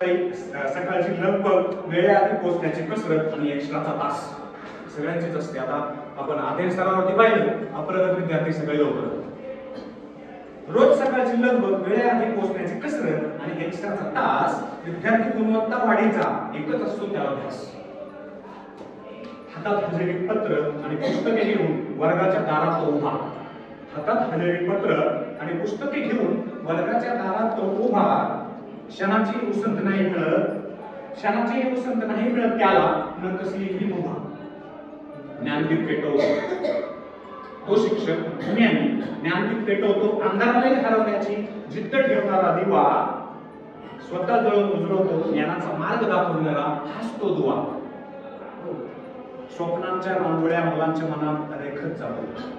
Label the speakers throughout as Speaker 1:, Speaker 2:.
Speaker 1: सकाळची लगबग वेळेआधी पोहोचण्याची कसरत आणि एक्स्ट्राचा तास सगळ्यांचीच असते. आता आपण आधीन स्तरावरती पाहिलं अप्रगत विद्यार्थी सगळे लोक रोज सकाळची लगबग वेळेआधी पोहोचण्याची कसरत आणि एक्स्ट्राचा तास विद्यार्थी गुणवत्ता वाढीचा एकच असतो त्याला अभ्यास. हातात हजेरी पत्र आणि पुस्तके घेऊन वर्गाच्या दारात उभा. हातात हजेरी पत्र आणि पुस्तके घेऊन वर्गाच्या दारात उभा. क्षणाची उसंत नाही मिळत त्याला न कसलीही मुभा. ज्ञानदीप पेटवतो तो शिक्षक दुनियाने ज्ञानदीप पेटवतो अंधाराला हरवण्याची जिद्द ठेवणारा दिवा. स्वतः जळून उजळवतो ज्ञानाचा मार्ग दाखवणारा हाच तो दुवा. स्वप्नांच्या रांगोळ्या मुलांच्या मनात रेखत जातो.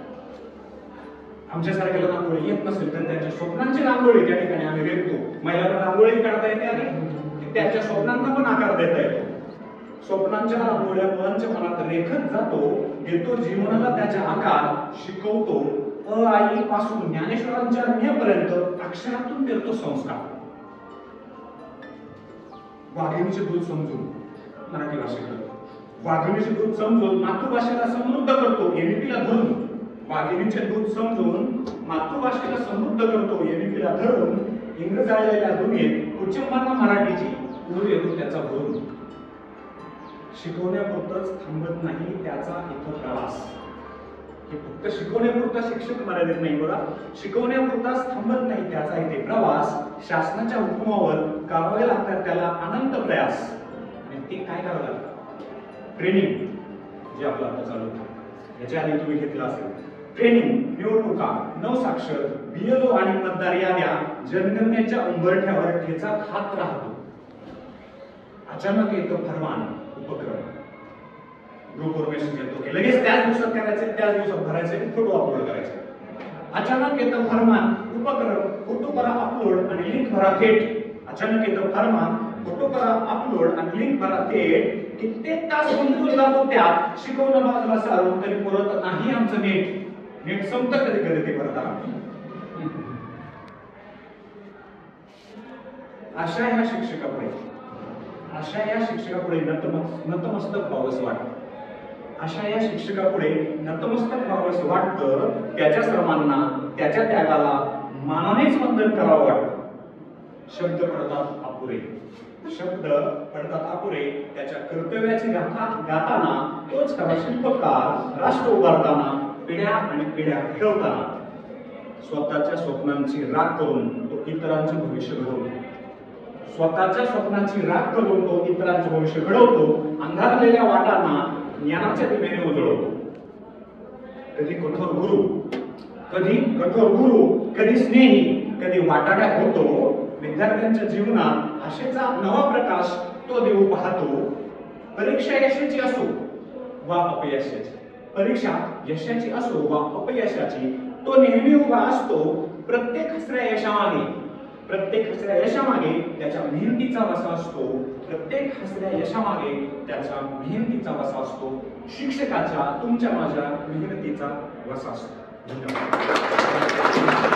Speaker 1: आमच्यासारख्याला रांगोळी येत नसेल तर त्यांच्या स्वप्नांची रांगोळी त्या ठिकाणी आम्ही रेखतो. महिलांना रांगोळी काढता येते आणि त्यांच्या स्वप्नांना पण आकार देता येतो. स्वप्नांच्या रांगोळ्या मुलांच्या मनात रेखत जातो. देतो जीवनाला त्याच्या आकार. शिकवतो आई पासून ज्ञानेश्वरांच्या ज्ञेपर्यंत अक्षरातून देतो संस्कार. वाघिणीचे दूध समजून मराठी भाषेकडे वाघिणीचे दूध समजून मातृभाषेला समृद्ध करतो एबीपीला धरून. वाघिणीचे दूध समजून मातृभाषेला समृद्ध करतो एबीपीला धरून. इंग्रज आलेल्या दुनियेत कुटुंबांना मराठीची पूर येतो त्याचा भरून. शिकवण्यापुरतच थांबत नाही त्याचा इथं प्रवास. हे फक्त शिकवण्यापुरता शिक्षक मर्यादित नाही बघा. शिकवण्यापुरताच थांबत नाही त्याचा इथे प्रवास. शासनाच्या हुकुमावर करावे लागतात त्याला अनंत प्रयास. आणि ते काय करावं लागतं ट्रेनिंग जे आपलं आता चालू होतं याच्या आधी तुम्ही घेतलं असेल. ट्रेनिंग निवडणुका नवसाक्षर बीएलओ आणि मतदार याद्या जनगणनेच्या उंबरठ्यावर ठेचा खात राहतो. अचानक येतो फरमान उपक्रम. ग्रुपवर मेसेज येतो की लगेच त्याच दिवसात करायचे त्याच दिवसात भरायचे फोटो अपलोड करायचे. अचानक येतं फरमान उपक्रम फोटो करा अपलोड आणि लिंक भरा थेट. अचानक येतं फरमान फोटो करा अपलोड आणि लिंक भरा थेट. कित्येक तास गुंतून जातो त्यात शिकवणं बाजूला सारून तरी पुरत नाही आमचं नेट संपतं कधी कधी ते करता. अशा या शिक्षकापुढे नतमस्तक व्हावंसं वाटतं. अशा या शिक्षकापुढे नतमस्तक व्हावंसं वाटतं. त्याच्या श्रमांना त्याच्या त्यागाला मानानेच वंदन करावं वाटतं. शब्द पडतात अपुरे त्याच्या कर्तव्याची गाथा गाताना. तोच खरा शिल्पकार राष्ट्र उभारताना पिढ्या आणि पिढ्या खेळताना. स्वतःच्या स्वप्नांची राख करून तो इतरांचे भविष्य घडवतो. अंधारलेल्या वाटांना ज्ञानाच्या दिव्याने उजळवतो. कधी कठोर गुरु कधी स्नेही कधी वाटाड्या होतो. विद्यार्थ्यांच्या जीवनात आशेचा नवा प्रकाश तो देऊ पाहतो. परीक्षा यशाची असो वा अपयशाची तो नेहमी उभा असतो. प्रत्येक हसऱ्या यशामागे त्याच्या मेहनतीचा वसा असतो. शिक्षकाच्या तुमच्या माझ्या मेहनतीचा वसा असतो. धन्यवाद.